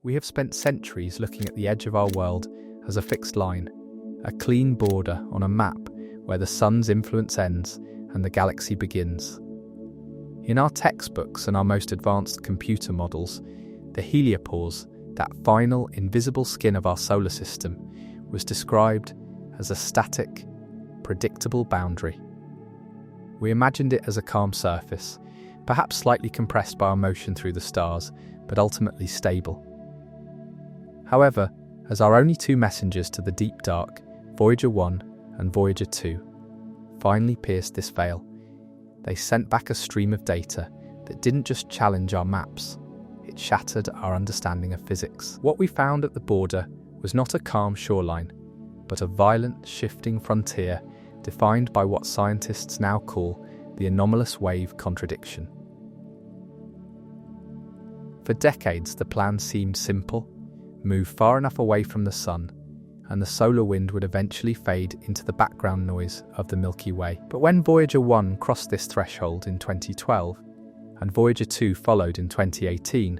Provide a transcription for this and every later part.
We have spent centuries looking at the edge of our world as a fixed line, a clean border on a map where the sun's influence ends and the galaxy begins. In our textbooks and our most advanced computer models, the heliopause, that final invisible skin of our solar system, was described as a static, predictable boundary. We imagined it as a calm surface, perhaps slightly compressed by our motion through the stars, but ultimately stable. However, as our only two messengers to the deep dark, Voyager 1 and Voyager 2, finally pierced this veil, they sent back a stream of data that didn't just challenge our maps, it shattered our understanding of physics. What we found at the border was not a calm shoreline, but a violent, shifting frontier defined by what scientists now call the anomalous wave contradiction. For decades, the plan seemed simple: move far enough away from the sun, and the solar wind would eventually fade into the background noise of the Milky Way. But when Voyager 1 crossed this threshold in 2012, and Voyager 2 followed in 2018,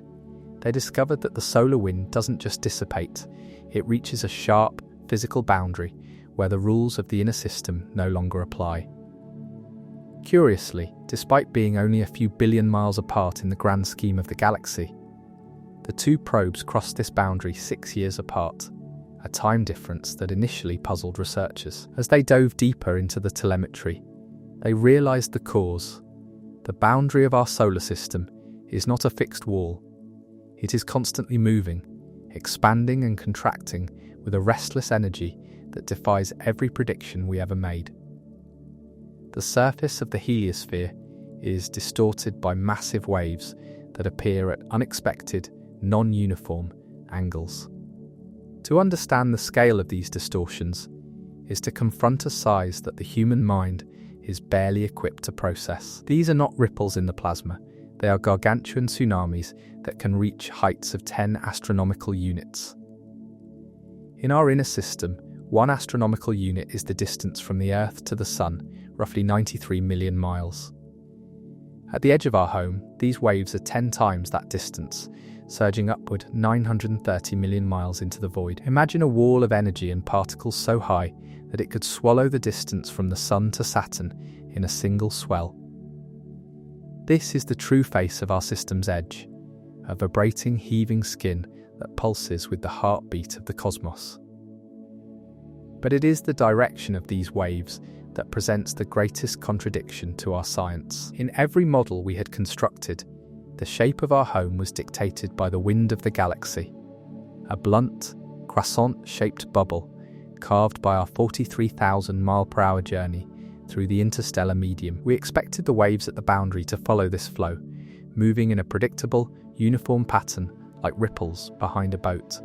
they discovered that the solar wind doesn't just dissipate, it reaches a sharp, physical boundary where the rules of the inner system no longer apply. Curiously, despite being only a few billion miles apart in the grand scheme of the galaxy, the two probes crossed this boundary 6 years apart, a time difference that initially puzzled researchers. As they dove deeper into the telemetry, they realized the cause. The boundary of our solar system is not a fixed wall. It is constantly moving, expanding and contracting with a restless energy that defies every prediction we ever made. The surface of the heliosphere is distorted by massive waves that appear at unexpected, non-uniform angles. To understand the scale of these distortions is to confront a size that the human mind is barely equipped to process. These are not ripples in the plasma, they are gargantuan tsunamis that can reach heights of 10 astronomical units. In our inner system, 1 astronomical unit is the distance from the Earth to the Sun, roughly 93 million miles. At the edge of our home, these waves are 10 times that distance, surging upward 930 million miles into the void. Imagine a wall of energy and particles so high that it could swallow the distance from the Sun to Saturn in a single swell. This is the true face of our system's edge, a vibrating, heaving skin that pulses with the heartbeat of the cosmos. But it is the direction of these waves that presents the greatest contradiction to our science. In every model we had constructed, the shape of our home was dictated by the wind of the galaxy, a blunt, croissant-shaped bubble carved by our 43,000 mile-per-hour journey through the interstellar medium. We expected the waves at the boundary to follow this flow, moving in a predictable, uniform pattern like ripples behind a boat.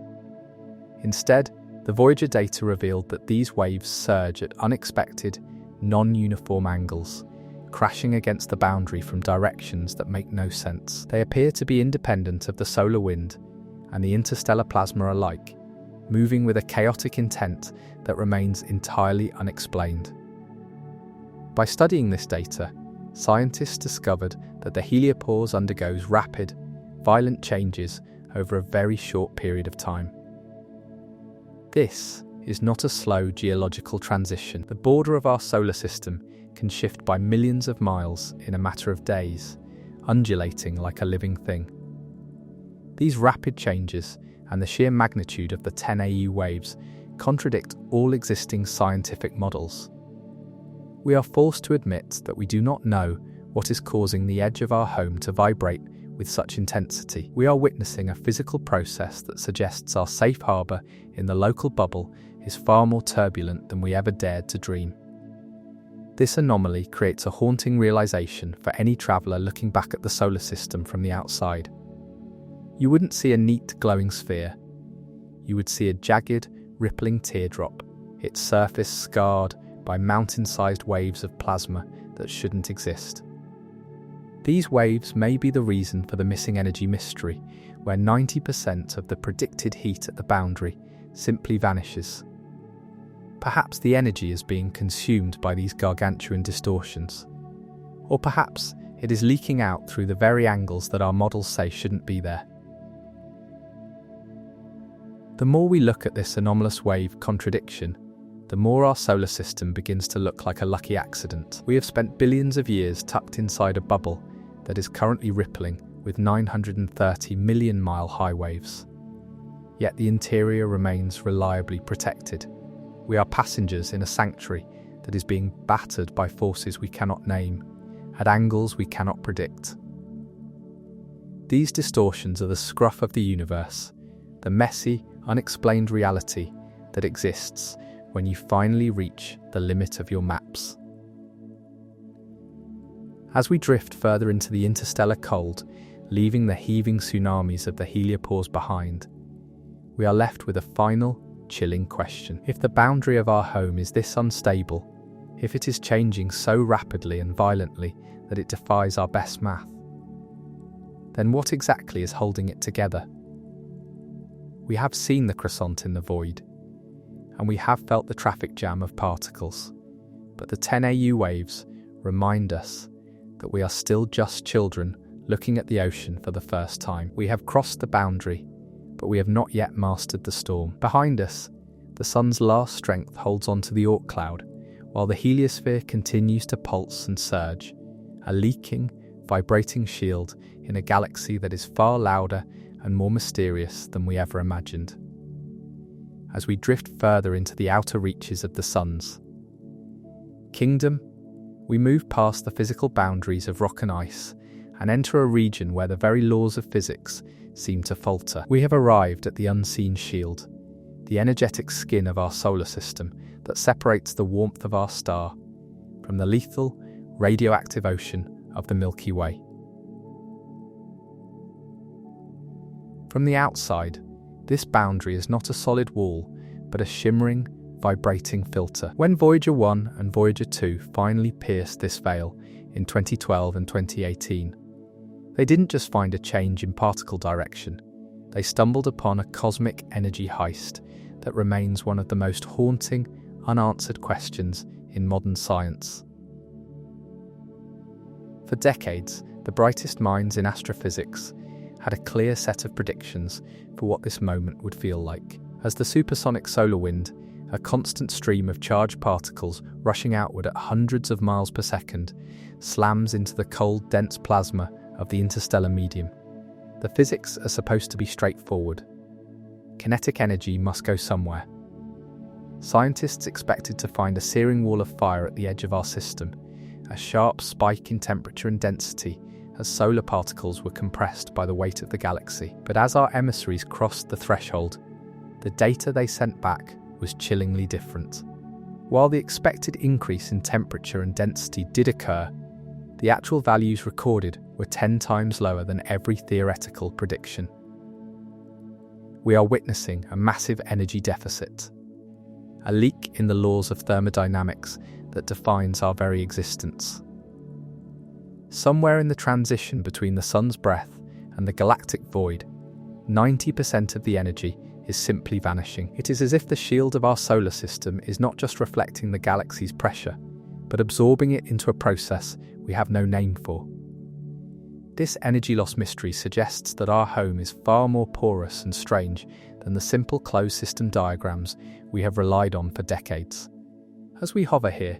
Instead, the Voyager data revealed that these waves surge at unexpected, non-uniform angles, crashing against the boundary from directions that make no sense. They appear to be independent of the solar wind and the interstellar plasma alike, moving with a chaotic intent that remains entirely unexplained. By studying this data, scientists discovered that the heliopause undergoes rapid, violent changes over a very short period of time. This is not a slow geological transition. The border of our solar system can shift by millions of miles in a matter of days, undulating like a living thing. These rapid changes and the sheer magnitude of the 10 AU waves contradict all existing scientific models. We are forced to admit that we do not know what is causing the edge of our home to vibrate with such intensity. We are witnessing a physical process that suggests our safe harbour in the local bubble is far more turbulent than we ever dared to dream. This anomaly creates a haunting realization for any traveller looking back at the solar system from the outside. You wouldn't see a neat glowing sphere. You would see a jagged, rippling teardrop, its surface scarred by mountain-sized waves of plasma that shouldn't exist. These waves may be the reason for the missing energy mystery, where 90% of the predicted heat at the boundary simply vanishes. Perhaps the energy is being consumed by these gargantuan distortions. Or perhaps it is leaking out through the very angles that our models say shouldn't be there. The more we look at this anomalous wave contradiction, the more our solar system begins to look like a lucky accident. We have spent billions of years tucked inside a bubble that is currently rippling with 930 million mile high waves. Yet the interior remains reliably protected. We are passengers in a sanctuary that is being battered by forces we cannot name, at angles we cannot predict. These distortions are the scruff of the universe, the messy, unexplained reality that exists when you finally reach the limit of your maps. As we drift further into the interstellar cold, leaving the heaving tsunamis of the heliopause behind, we are left with a final, chilling question. If the boundary of our home is this unstable, if it is changing so rapidly and violently that it defies our best math, then what exactly is holding it together? We have seen the croissant in the void, and we have felt the traffic jam of particles, but the 10 AU waves remind us that we are still just children looking at the ocean for the first time. We have crossed the boundary, but we have not yet mastered the storm. Behind us, the sun's last strength holds on to the Oort cloud, while the heliosphere continues to pulse and surge, a leaking, vibrating shield in a galaxy that is far louder and more mysterious than we ever imagined. As we drift further into the outer reaches of the sun's kingdom, we move past the physical boundaries of rock and ice and enter a region where the very laws of physics seem to falter. We have arrived at the unseen shield, the energetic skin of our solar system that separates the warmth of our star from the lethal, radioactive ocean of the Milky Way. From the outside, this boundary is not a solid wall, but a shimmering, vibrating filter. When Voyager 1 and Voyager 2 finally pierced this veil in 2012 and 2018, they didn't just find a change in particle direction, they stumbled upon a cosmic energy heist that remains one of the most haunting, unanswered questions in modern science. For decades, the brightest minds in astrophysics had a clear set of predictions for what this moment would feel like. As the supersonic solar wind, a constant stream of charged particles rushing outward at hundreds of miles per second, slams into the cold, dense plasma of the interstellar medium. The physics are supposed to be straightforward. Kinetic energy must go somewhere. Scientists expected to find a searing wall of fire at the edge of our system, a sharp spike in temperature and density as solar particles were compressed by the weight of the galaxy. But as our emissaries crossed the threshold, the data they sent back was chillingly different. While the expected increase in temperature and density did occur, the actual values recorded were 10 times lower than every theoretical prediction. We are witnessing a massive energy deficit, a leak in the laws of thermodynamics that defines our very existence. Somewhere in the transition between the sun's breath and the galactic void, 90% of the energy is simply vanishing. It is as if the shield of our solar system is not just reflecting the galaxy's pressure, but absorbing it into a process we have no name for. This energy loss mystery suggests that our home is far more porous and strange than the simple closed system diagrams we have relied on for decades. As we hover here,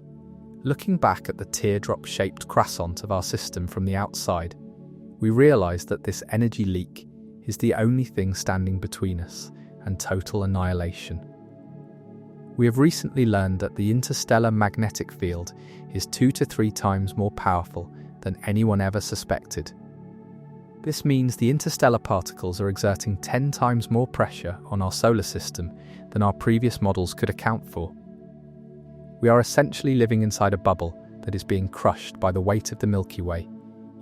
looking back at the teardrop-shaped croissant of our system from the outside, we realise that this energy leak is the only thing standing between us and total annihilation. We have recently learned that the interstellar magnetic field is 2 to 3 times more powerful than anyone ever suspected. This means the interstellar particles are exerting 10 times more pressure on our solar system than our previous models could account for. We are essentially living inside a bubble that is being crushed by the weight of the Milky Way,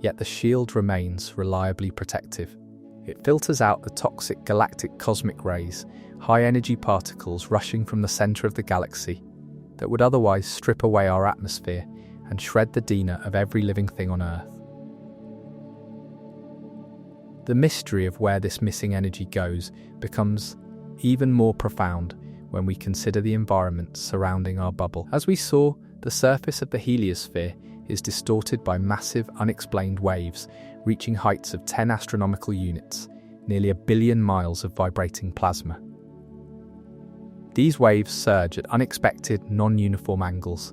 yet the shield remains reliably protective. It filters out the toxic galactic cosmic rays, high-energy particles rushing from the centre of the galaxy that would otherwise strip away our atmosphere and shred the DNA of every living thing on Earth. The mystery of where this missing energy goes becomes even more profound when we consider the environment surrounding our bubble. As we saw, the surface of the heliosphere is distorted by massive, unexplained waves reaching heights of 10 astronomical units, nearly 1 billion miles of vibrating plasma. These waves surge at unexpected, non-uniform angles,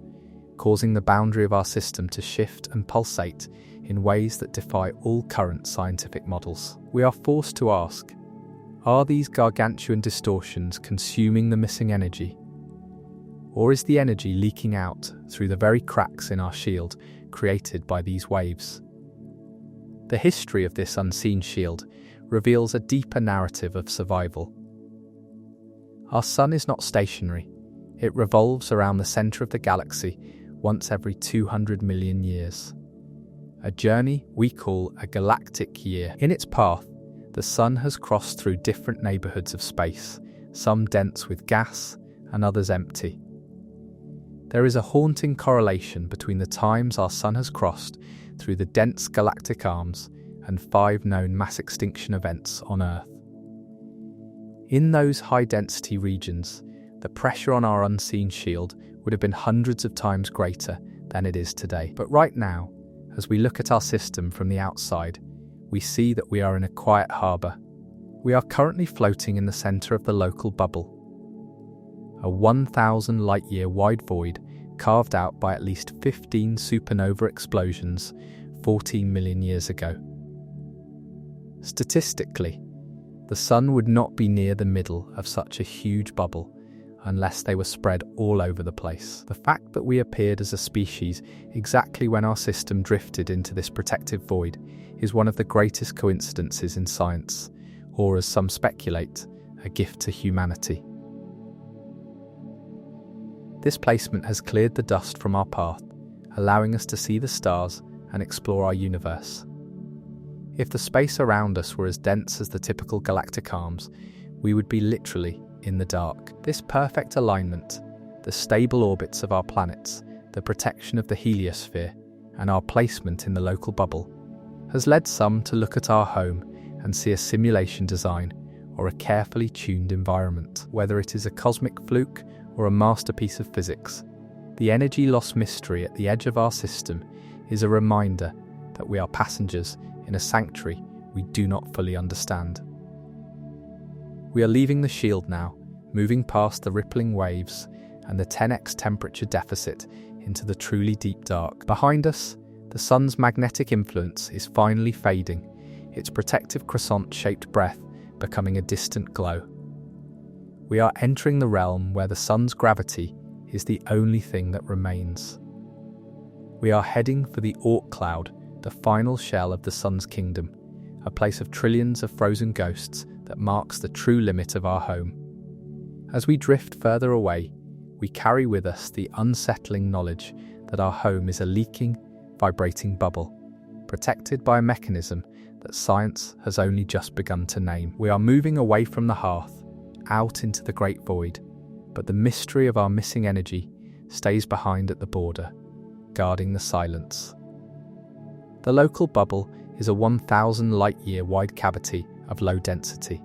causing the boundary of our system to shift and pulsate in ways that defy all current scientific models. We are forced to ask, are these gargantuan distortions consuming the missing energy? Or is the energy leaking out through the very cracks in our shield created by these waves? The history of this unseen shield reveals a deeper narrative of survival. Our sun is not stationary. It revolves around the center of the galaxy once every 200 million years. A journey we call a galactic year. In its path, the sun has crossed through different neighborhoods of space, some dense with gas and others empty. There is a haunting correlation between the times our sun has crossed through the dense galactic arms and 5 known mass extinction events on Earth. In those high-density regions, the pressure on our unseen shield would have been hundreds of times greater than it is today. But right now, as we look at our system from the outside, we see that we are in a quiet harbour. We are currently floating in the centre of the local bubble, a 1,000 light-year wide void carved out by at least 15 supernova explosions 14 million years ago. Statistically, the sun would not be near the middle of such a huge bubble unless they were spread all over the place. The fact that we appeared as a species exactly when our system drifted into this protective void is one of the greatest coincidences in science, or as some speculate, a gift to humanity. This placement has cleared the dust from our path, allowing us to see the stars and explore our universe. If the space around us were as dense as the typical galactic arms, we would be literally in the dark. This perfect alignment, the stable orbits of our planets, the protection of the heliosphere, and our placement in the local bubble, has led some to look at our home and see a simulation design or a carefully tuned environment. Whether it is a cosmic fluke or a masterpiece of physics, the energy loss mystery at the edge of our system is a reminder that we are passengers in a sanctuary we do not fully understand. We are leaving the shield now, moving past the rippling waves and the 10x temperature deficit into the truly deep dark. Behind us, the sun's magnetic influence is finally fading, its protective croissant-shaped breath becoming a distant glow. We are entering the realm where the sun's gravity is the only thing that remains. We are heading for the Oort cloud, the final shell of the sun's kingdom, a place of trillions of frozen ghosts that marks the true limit of our home. As we drift further away, we carry with us the unsettling knowledge that our home is a leaking, vibrating bubble, protected by a mechanism that science has only just begun to name. We are moving away from the hearth, out into the great void, but the mystery of our missing energy stays behind at the border, guarding the silence. The local bubble is a 1,000 light-year wide cavity of low density.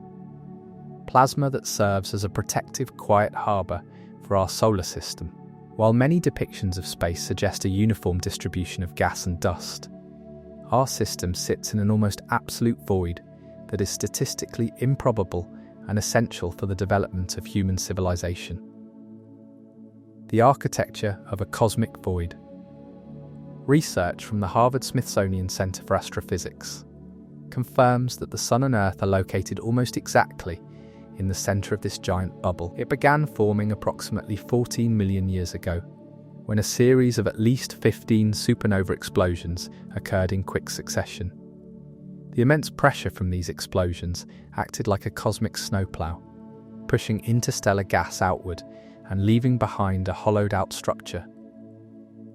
Plasma that serves as a protective, quiet harbour for our solar system. While many depictions of space suggest a uniform distribution of gas and dust, our system sits in an almost absolute void that is statistically improbable and essential for the development of human civilization. The architecture of a cosmic void. Research from the Harvard-Smithsonian Center for Astrophysics confirms that the Sun and Earth are located almost exactly in the center of this giant bubble. It began forming approximately 14 million years ago, when a series of at least 15 supernova explosions occurred in quick succession. The immense pressure from these explosions acted like a cosmic snowplow, pushing interstellar gas outward and leaving behind a hollowed-out structure.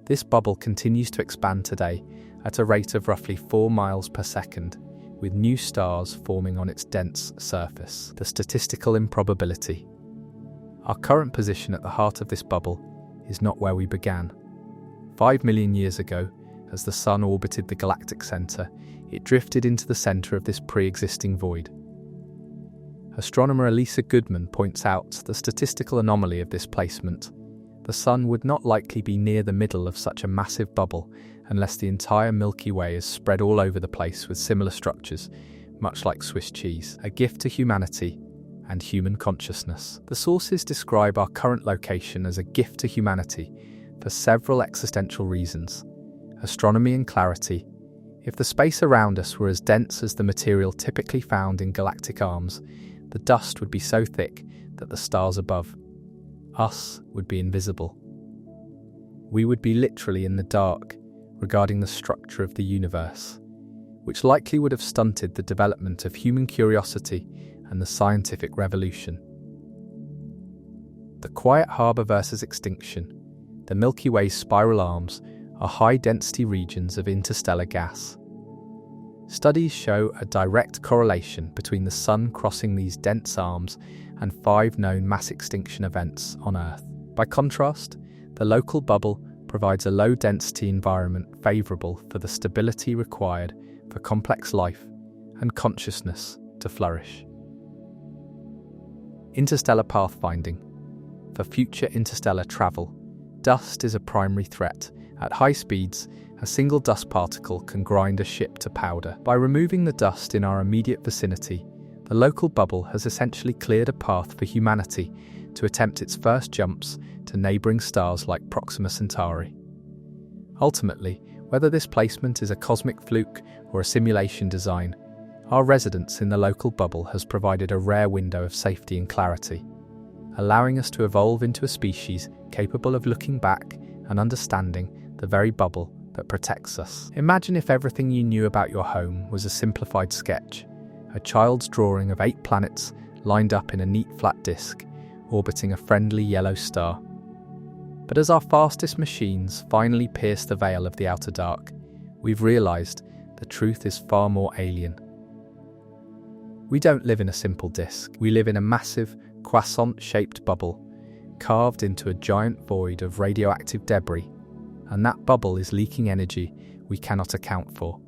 This bubble continues to expand today at a rate of roughly 4 miles per second, with new stars forming on its dense surface. The statistical improbability. Our current position at the heart of this bubble is not where we began. 5 million years ago, as the Sun orbited the galactic center, it drifted into the center of this pre-existing void. Astronomer Elisa Goodman points out the statistical anomaly of this placement. The Sun would not likely be near the middle of such a massive bubble unless the entire Milky Way is spread all over the place with similar structures, much like Swiss cheese. A gift to humanity and human consciousness. The sources describe our current location as a gift to humanity for several existential reasons: astronomy and clarity. If the space around us were as dense as the material typically found in galactic arms, the dust would be so thick that the stars above us would be invisible. We would be literally in the dark regarding the structure of the universe, which likely would have stunted the development of human curiosity and the scientific revolution. The quiet harbour versus extinction. The Milky Way's spiral arms are high-density regions of interstellar gas. Studies show a direct correlation between the Sun crossing these dense arms and 5 known mass extinction events on Earth. By contrast, the local bubble provides a low-density environment favourable for the stability required for complex life and consciousness to flourish. Interstellar pathfinding. For future interstellar travel, dust is a primary threat. At high speeds, a single dust particle can grind a ship to powder. By removing the dust in our immediate vicinity, the local bubble has essentially cleared a path for humanity to attempt its first jumps to neighbouring stars like Proxima Centauri. Ultimately, whether this placement is a cosmic fluke or a simulation design, our residence in the local bubble has provided a rare window of safety and clarity, allowing us to evolve into a species capable of looking back and understanding the very bubble that protects us. Imagine if everything you knew about your home was a simplified sketch, a child's drawing of 8 planets lined up in a neat flat disk, orbiting a friendly yellow star. But as our fastest machines finally pierce the veil of the outer dark, we've realised the truth is far more alien. We don't live in a simple disk. We live in a massive, croissant-shaped bubble, carved into a giant void of radioactive debris, and that bubble is leaking energy we cannot account for.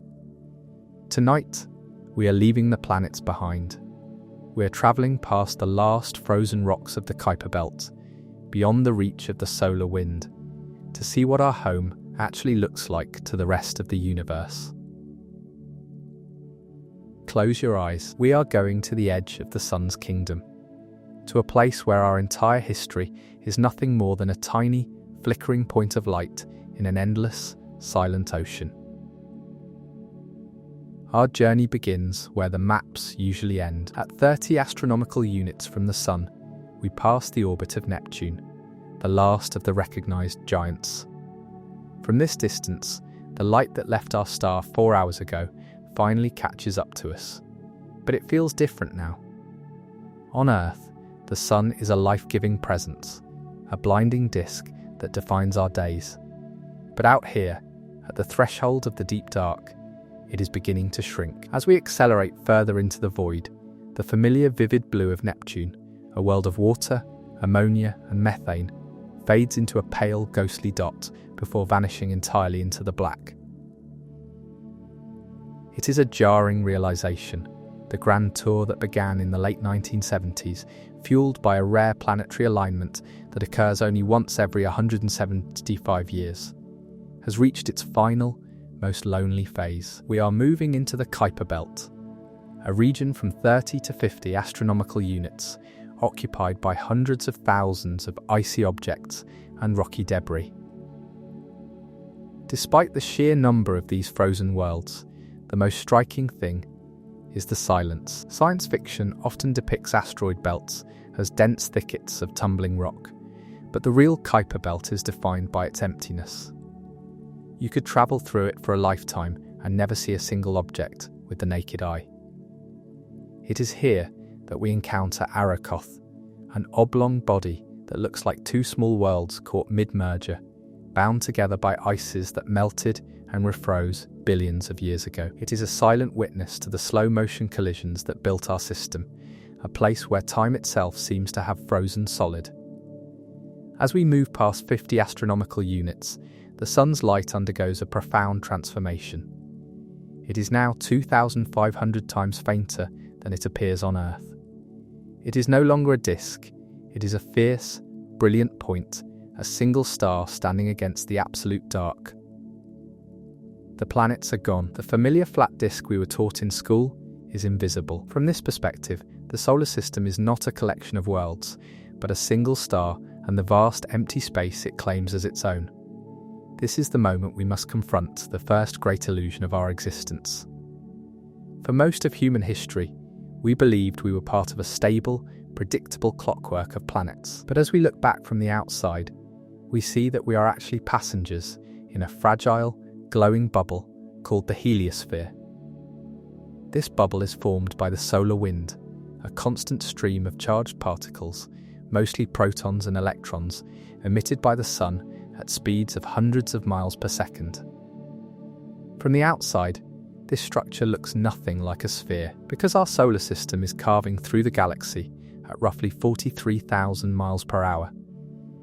Tonight, we are leaving the planets behind. We are travelling past the last frozen rocks of the Kuiper Belt, beyond the reach of the solar wind, to see what our home actually looks like to the rest of the universe. Close your eyes. We are going to the edge of the Sun's kingdom, to a place where our entire history is nothing more than a tiny, flickering point of light in an endless, silent ocean. Our journey begins where the maps usually end. At 30 astronomical units from the Sun, we pass the orbit of Neptune, the last of the recognised giants. From this distance, the light that left our star 4 hours ago finally catches up to us. But it feels different now. On Earth, the Sun is a life-giving presence, a blinding disk that defines our days. But out here, at the threshold of the deep dark, it is beginning to shrink. As we accelerate further into the void, the familiar vivid blue of Neptune, a world of water, ammonia and methane, fades into a pale, ghostly dot before vanishing entirely into the black. It is a jarring realization, the grand tour that began in the late 1970s, fueled by a rare planetary alignment that occurs only once every 175 years, has reached its final, most lonely phase. We are moving into the Kuiper Belt, a region from 30 to 50 astronomical units, occupied by hundreds of thousands of icy objects and rocky debris. Despite the sheer number of these frozen worlds, the most striking thing is the silence. Science fiction often depicts asteroid belts as dense thickets of tumbling rock, but the real Kuiper Belt is defined by its emptiness. You could travel through it for a lifetime and never see a single object with the naked eye. It is here that we encounter Arakoth, an oblong body that looks like 2 small worlds caught mid-merger, bound together by ices that melted and refroze billions of years ago. It is a silent witness to the slow-motion collisions that built our system, a place where time itself seems to have frozen solid. As we move past 50 astronomical units, the Sun's light undergoes a profound transformation. It is now 2,500 times fainter than it appears on Earth. It is no longer a disk, it is a fierce, brilliant point, a single star standing against the absolute dark. The planets are gone. The familiar flat disk we were taught in school is invisible. From this perspective, The solar system is not a collection of worlds, but a single star and the vast empty space it claims as its own. This is the moment we must confront the first great illusion of our existence. For most of human history, we believed we were part of a stable, predictable clockwork of planets. But as we look back from the outside, we see that we are actually passengers in a fragile, glowing bubble called the heliosphere. This bubble is formed by the solar wind, a constant stream of charged particles, mostly protons and electrons, emitted by the sun at speeds of hundreds of miles per second. From the outside, this structure looks nothing like a sphere, because our solar system is carving through the galaxy at roughly 43,000 miles per hour.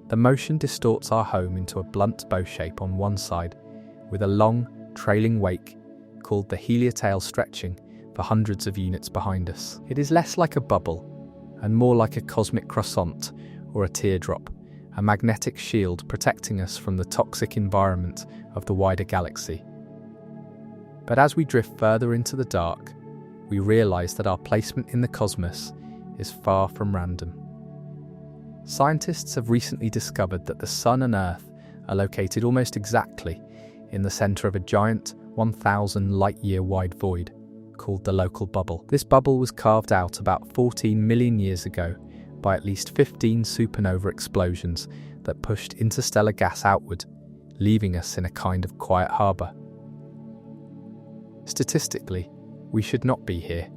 The motion distorts our home into a blunt bow shape on one side, with a long, trailing wake called the heliotail stretching for hundreds of units behind us. It is less like a bubble and more like a cosmic croissant or a teardrop, a magnetic shield protecting us from the toxic environment of the wider galaxy. But as we drift further into the dark, we realize that our placement in the cosmos is far from random. Scientists have recently discovered that the Sun and Earth are located almost exactly in the center of a giant 1,000 light-year wide void called the local bubble. This bubble was carved out about 14 million years ago by at least 15 supernova explosions that pushed interstellar gas outward, leaving us in a kind of quiet harbor. Statistically, we should not be here.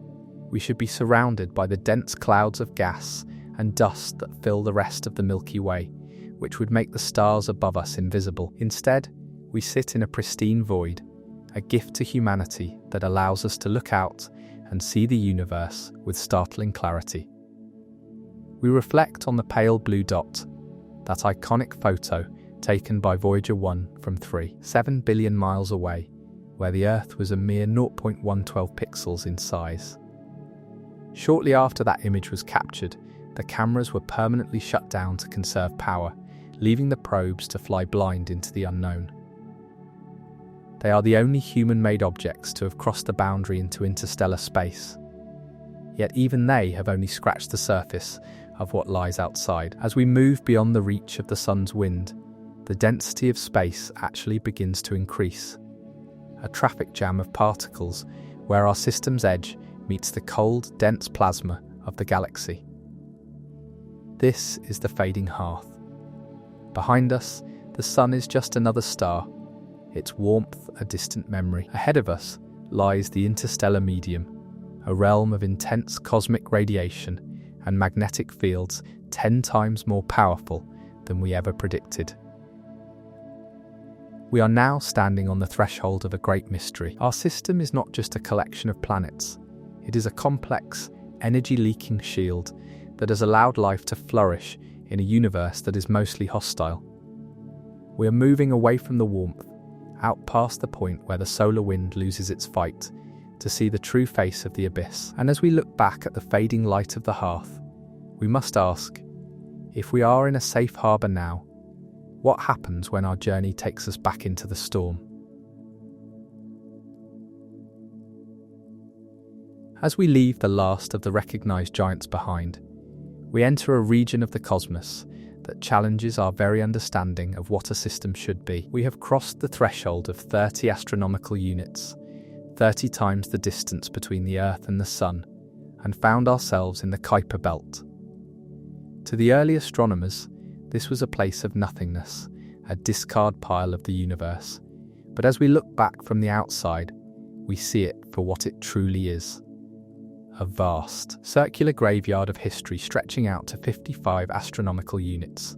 We should be surrounded by the dense clouds of gas and dust that fill the rest of the Milky Way, which would make the stars above us invisible. Instead, we sit in a pristine void, a gift to humanity that allows us to look out and see the universe with startling clarity. We reflect on the pale blue dot, that iconic photo taken by Voyager 1 from 7 billion miles away, where the Earth was a mere 0.112 pixels in size. Shortly after that image was captured, the cameras were permanently shut down to conserve power, leaving the probes to fly blind into the unknown. They are the only human-made objects to have crossed the boundary into interstellar space. Yet even they have only scratched the surface of what lies outside. As we move beyond the reach of the sun's wind, the density of space actually begins to increase. A traffic jam of particles where our system's edge meets the cold, dense plasma of the galaxy. This is the fading hearth. Behind us, the sun is just another star, its warmth a distant memory. Ahead of us lies the interstellar medium, a realm of intense cosmic radiation and magnetic fields 10 times more powerful than we ever predicted. We are now standing on the threshold of a great mystery. Our system is not just a collection of planets. It is a complex, energy-leaking shield that has allowed life to flourish in a universe that is mostly hostile. We are moving away from the warmth, out past the point where the solar wind loses its fight, to see the true face of the abyss. And as we look back at the fading light of the hearth, we must ask, if we are in a safe harbour now, what happens when our journey takes us back into the storm? As we leave the last of the recognised giants behind, we enter a region of the cosmos that challenges our very understanding of what a system should be. We have crossed the threshold of 30 astronomical units, 30 times the distance between the Earth and the Sun, and found ourselves in the Kuiper Belt. To the early astronomers, this was a place of nothingness, a discard pile of the universe. But as we look back from the outside, we see it for what it truly is. A vast, circular graveyard of history stretching out to 55 astronomical units.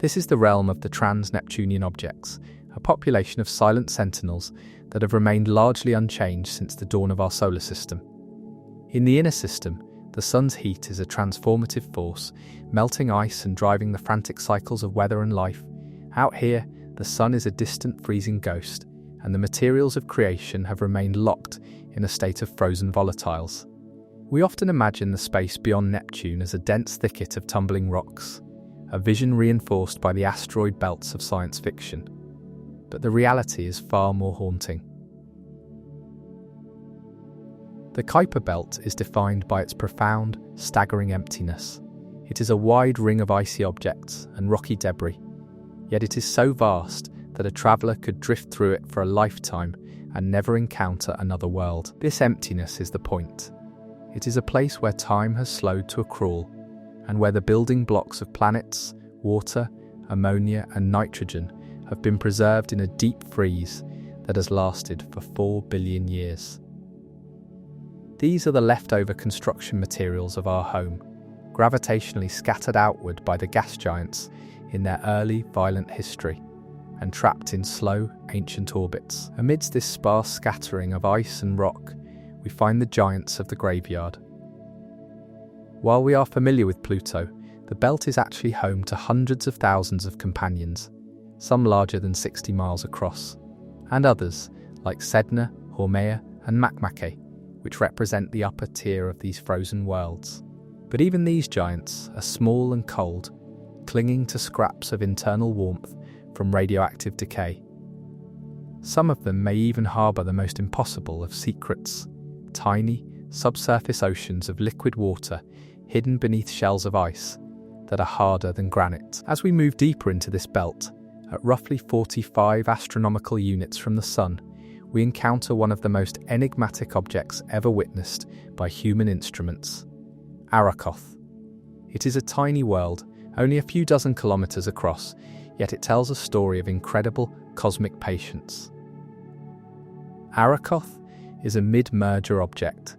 This is the realm of the trans-Neptunian objects, a population of silent sentinels that have remained largely unchanged since the dawn of our solar system. In the inner system, the sun's heat is a transformative force, melting ice and driving the frantic cycles of weather and life. Out here, the sun is a distant freezing ghost, and the materials of creation have remained locked in a state of frozen volatiles. We often imagine the space beyond Neptune as a dense thicket of tumbling rocks, a vision reinforced by the asteroid belts of science fiction. But the reality is far more haunting. The Kuiper Belt is defined by its profound, staggering emptiness. It is a wide ring of icy objects and rocky debris, yet it is so vast that a traveller could drift through it for a lifetime and never encounter another world. This emptiness is the point. It is a place where time has slowed to a crawl, and where the building blocks of planets, water, ammonia and nitrogen have been preserved in a deep freeze that has lasted for 4 billion years. These are the leftover construction materials of our home, gravitationally scattered outward by the gas giants in their early violent history and trapped in slow, ancient orbits. Amidst this sparse scattering of ice and rock, we find the giants of the graveyard. While we are familiar with Pluto, the belt is actually home to hundreds of thousands of companions, some larger than 60 miles across, and others, like Sedna, Haumea, and Makemake, which represent the upper tier of these frozen worlds. But even these giants are small and cold, clinging to scraps of internal warmth from radioactive decay. Some of them may even harbour the most impossible of secrets, tiny, subsurface oceans of liquid water hidden beneath shells of ice that are harder than granite. As we move deeper into this belt, at roughly 45 astronomical units from the Sun, we encounter one of the most enigmatic objects ever witnessed by human instruments, Arrokoth. It is a tiny world, only a few dozen kilometres across, yet it tells a story of incredible cosmic patience. Arrokoth is a mid-merger object,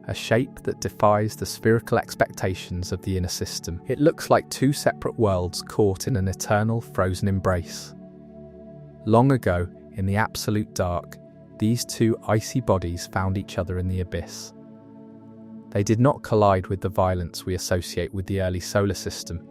a shape that defies the spherical expectations of the inner system. It looks like two separate worlds caught in an eternal frozen embrace. Long ago, in the absolute dark, these two icy bodies found each other in the abyss. They did not collide with the violence we associate with the early solar system.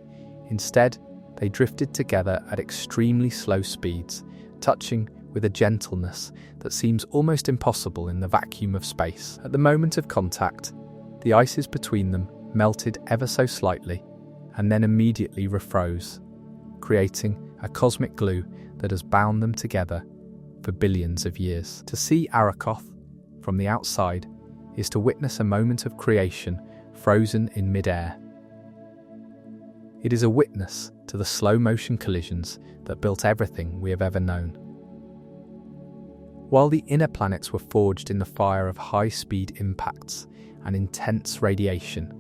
Instead, they drifted together at extremely slow speeds, touching with a gentleness that seems almost impossible in the vacuum of space. At the moment of contact, the ices between them melted ever so slightly and then immediately refroze, creating a cosmic glue that has bound them together for billions of years. To see Arrokoth from the outside is to witness a moment of creation frozen in mid-air. It is a witness to the slow-motion collisions that built everything we have ever known. While the inner planets were forged in the fire of high-speed impacts and intense radiation,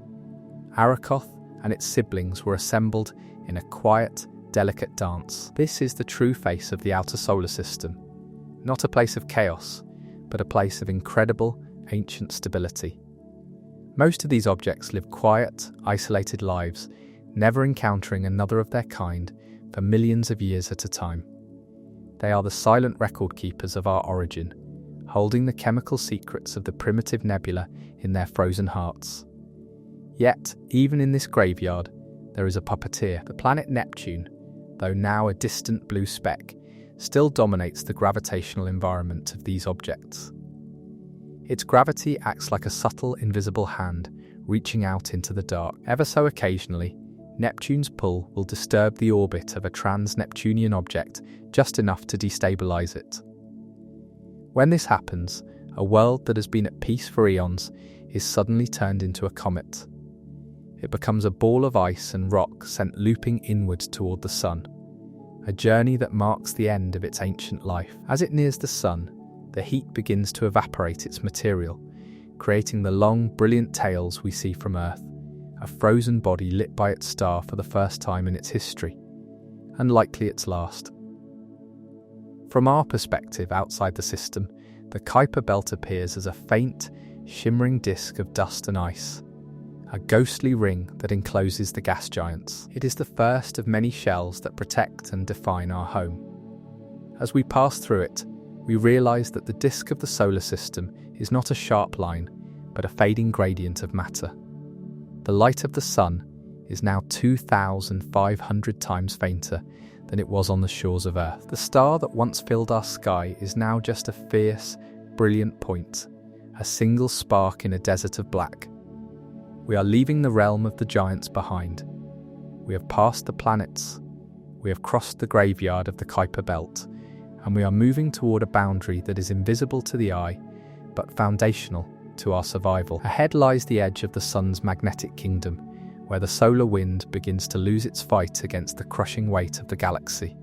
Arrokoth and its siblings were assembled in a quiet, delicate dance. This is the true face of the outer solar system, not a place of chaos, but a place of incredible, ancient stability. Most of these objects live quiet, isolated lives, never encountering another of their kind for millions of years at a time. They are the silent record keepers of our origin, holding the chemical secrets of the primitive nebula in their frozen hearts. Yet, even in this graveyard, there is a puppeteer. The planet Neptune, though now a distant blue speck, still dominates the gravitational environment of these objects. Its gravity acts like a subtle, invisible hand, reaching out into the dark. Ever so occasionally, Neptune's pull will disturb the orbit of a trans-Neptunian object just enough to destabilize it. When this happens, a world that has been at peace for eons is suddenly turned into a comet. It becomes a ball of ice and rock sent looping inward toward the Sun, a journey that marks the end of its ancient life. As it nears the Sun, the heat begins to evaporate its material, creating the long, brilliant tails we see from Earth, a frozen body lit by its star for the first time in its history, and likely its last. From our perspective outside the system, the Kuiper Belt appears as a faint, shimmering disk of dust and ice, a ghostly ring that encloses the gas giants. It is the first of many shells that protect and define our home. As we pass through it, we realize that the disk of the solar system is not a sharp line, but a fading gradient of matter. The light of the Sun is now 2,500 times fainter than it was on the shores of Earth. The star that once filled our sky is now just a fierce, brilliant point, a single spark in a desert of black. We are leaving the realm of the giants behind. We have passed the planets. We have crossed the graveyard of the Kuiper Belt, and we are moving toward a boundary that is invisible to the eye, but foundational to our survival. Ahead lies the edge of the sun's magnetic kingdom, where the solar wind begins to lose its fight against the crushing weight of the galaxy.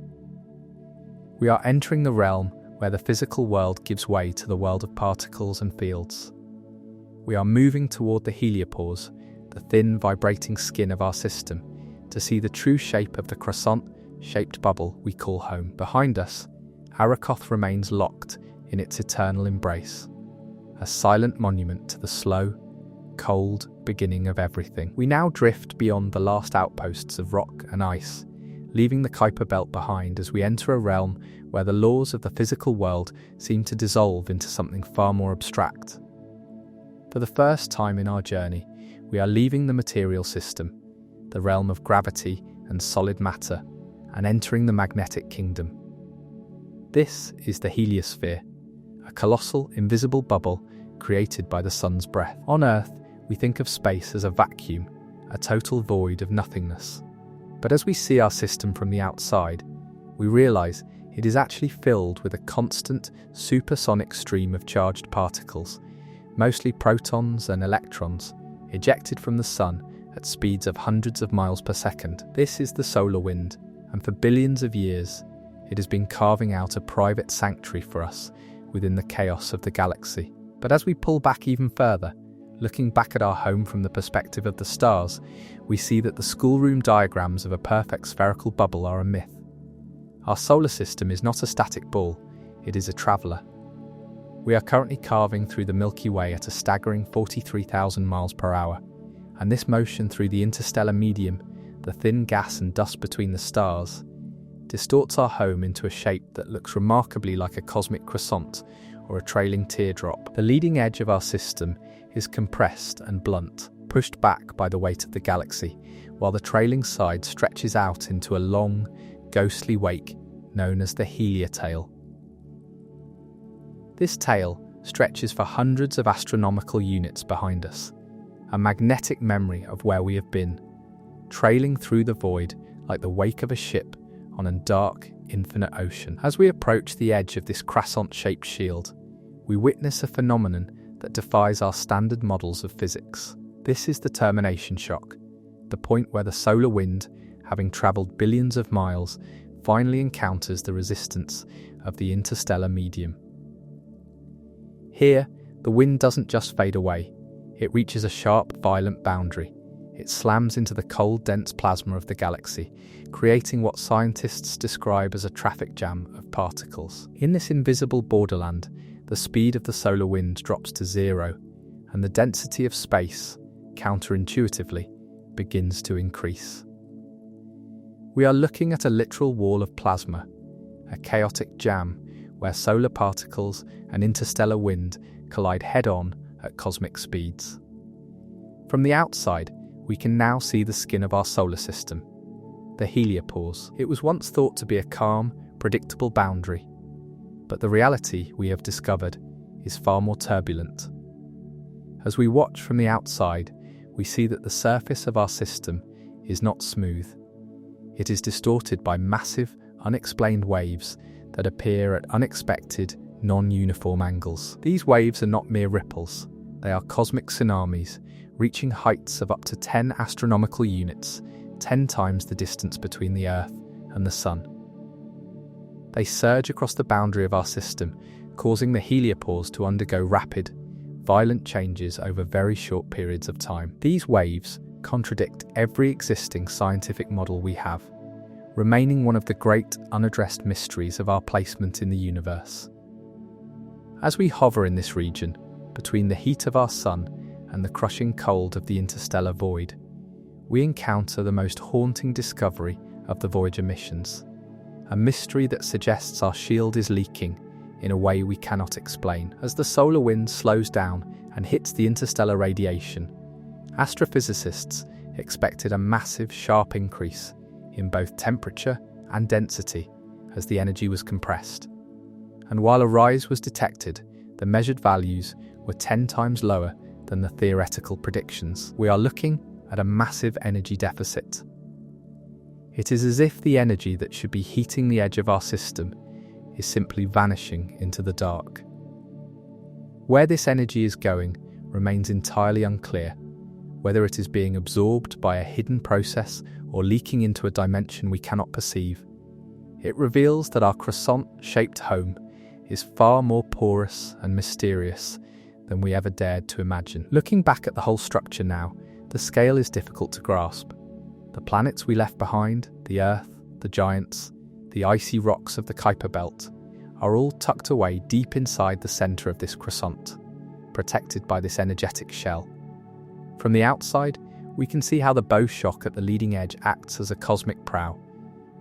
We are entering the realm where the physical world gives way to the world of particles and fields. We are moving toward the heliopause, the thin, vibrating skin of our system, to see the true shape of the croissant-shaped bubble we call home. Behind us, Arakoth remains locked in its eternal embrace, a silent monument to the slow, cold beginning of everything. We now drift beyond the last outposts of rock and ice, leaving the Kuiper Belt behind as we enter a realm where the laws of the physical world seem to dissolve into something far more abstract. For the first time in our journey, we are leaving the material system, the realm of gravity and solid matter, and entering the magnetic kingdom. This is the heliosphere, a colossal, invisible bubble created by the sun's breath. On Earth, we think of space as a vacuum, a total void of nothingness. But as we see our system from the outside, we realize it is actually filled with a constant, supersonic stream of charged particles, mostly protons and electrons, ejected from the sun at speeds of hundreds of miles per second. This is the solar wind, and for billions of years, it has been carving out a private sanctuary for us within the chaos of the galaxy. But as we pull back even further, looking back at our home from the perspective of the stars, we see that the schoolroom diagrams of a perfect spherical bubble are a myth. Our solar system is not a static ball, it is a traveller. We are currently carving through the Milky Way at a staggering 43,000 miles per hour, and this motion through the interstellar medium, the thin gas and dust between the stars, distorts our home into a shape that looks remarkably like a cosmic croissant or a trailing teardrop. The leading edge of our system is compressed and blunt, pushed back by the weight of the galaxy, while the trailing side stretches out into a long, ghostly wake known as the heliotail. This tail stretches for hundreds of astronomical units behind us, a magnetic memory of where we have been, trailing through the void like the wake of a ship on a dark, infinite ocean. As we approach the edge of this croissant-shaped shield, we witness a phenomenon that defies our standard models of physics. This is the termination shock, the point where the solar wind, having travelled billions of miles, finally encounters the resistance of the interstellar medium. Here, the wind doesn't just fade away, it reaches a sharp, violent boundary. It slams into the cold, dense plasma of the galaxy, creating what scientists describe as a traffic jam of particles. In this invisible borderland, the speed of the solar wind drops to zero, and the density of space, counterintuitively, begins to increase. We are looking at a literal wall of plasma, a chaotic jam where solar particles and interstellar wind collide head-on at cosmic speeds. From the outside, we can now see the skin of our solar system, the heliopause. It was once thought to be a calm, predictable boundary, but the reality we have discovered is far more turbulent. As we watch from the outside, we see that the surface of our system is not smooth. It is distorted by massive, unexplained waves that appear at unexpected, non-uniform angles. These waves are not mere ripples, they are cosmic tsunamis, reaching heights of up to 10 astronomical units, 10 times the distance between the Earth and the Sun. They surge across the boundary of our system, causing the heliopause to undergo rapid, violent changes over very short periods of time. These waves contradict every existing scientific model we have, remaining one of the great unaddressed mysteries of our placement in the universe. As we hover in this region, between the heat of our Sun and the crushing cold of the interstellar void, we encounter the most haunting discovery of the Voyager missions, a mystery that suggests our shield is leaking in a way we cannot explain. As the solar wind slows down and hits the interstellar radiation, astrophysicists expected a massive, sharp increase in both temperature and density as the energy was compressed. And while a rise was detected, the measured values were 10 times lower than the theoretical predictions. We are looking at a massive energy deficit. It is as if the energy that should be heating the edge of our system is simply vanishing into the dark. Where this energy is going remains entirely unclear, whether it is being absorbed by a hidden process or leaking into a dimension we cannot perceive. It reveals that our croissant-shaped home is far more porous and mysterious than we ever dared to imagine. Looking back at the whole structure now, the scale is difficult to grasp. The planets we left behind, the Earth, the giants, the icy rocks of the Kuiper Belt, are all tucked away deep inside the centre of this croissant, protected by this energetic shell. From the outside, we can see how the bow shock at the leading edge acts as a cosmic prow,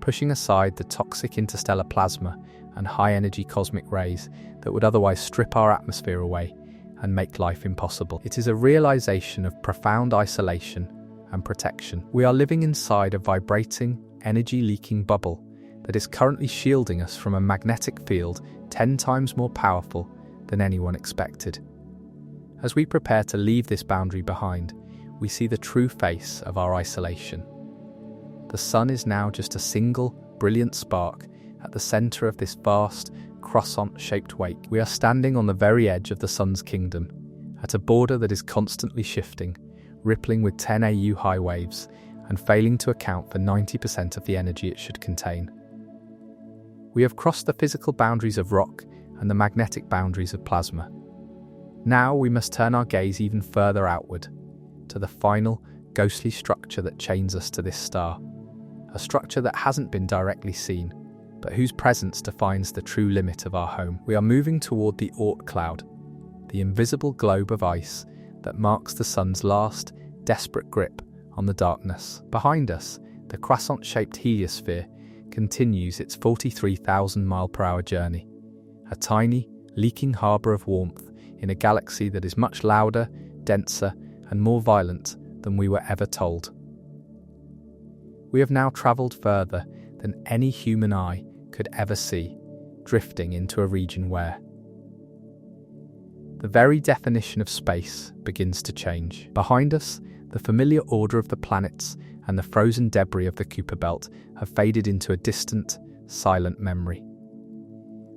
pushing aside the toxic interstellar plasma and high-energy cosmic rays that would otherwise strip our atmosphere away and make life impossible. It is a realization of profound isolation and protection. We are living inside a vibrating, energy-leaking bubble that is currently shielding us from a magnetic field 10 times more powerful than anyone expected. As we prepare to leave this boundary behind, we see the true face of our isolation. The sun is now just a single, brilliant spark at the centre of this vast, croissant-shaped wake. We are standing on the very edge of the sun's kingdom, at a border that is constantly shifting, rippling with 10 AU high waves, and failing to account for 90% of the energy it should contain. We have crossed the physical boundaries of rock and the magnetic boundaries of plasma. Now we must turn our gaze even further outward, to the final, ghostly structure that chains us to this star. A structure that hasn't been directly seen, but whose presence defines the true limit of our home. We are moving toward the Oort cloud, the invisible globe of ice that marks the sun's last, desperate grip on the darkness. Behind us, the croissant-shaped heliosphere continues its 43,000 mile-per-hour journey, a tiny, leaking harbour of warmth in a galaxy that is much louder, denser, and more violent than we were ever told. We have now travelled further than any human eye could ever see, drifting into a region where the very definition of space begins to change. Behind us, the familiar order of the planets and the frozen debris of the Kuiper Belt have faded into a distant, silent memory.